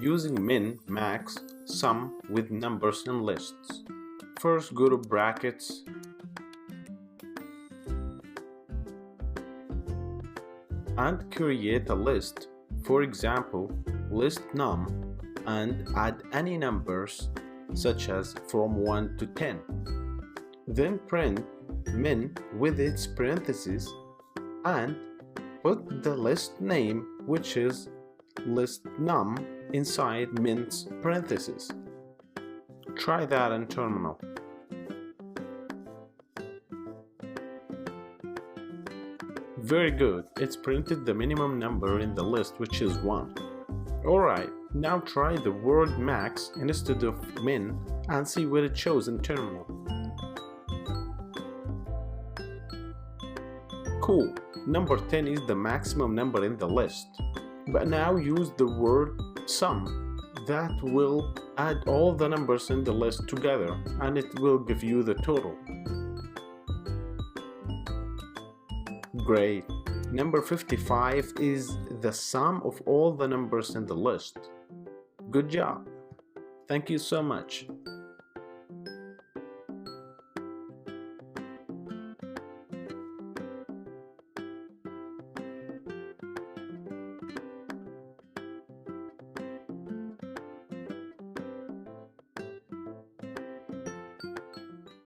using min, max, sum with numbers and lists. First go to brackets and create a list, for example list num, and add any numbers such as from 1 to 10. Then print min with its parentheses and put the list name, which is list num, inside min's parentheses. Try that in terminal. Very good, it's printed the minimum number in the list, which is 1. Alright, now try the word max instead of min and see what it shows in terminal. Cool, number 10 is the maximum number in the list. But now use the word sum. That will add all the numbers in the list together and it will give you the total. Great. Number 55 is the sum of all the numbers in the list. Good job. Thank you so much.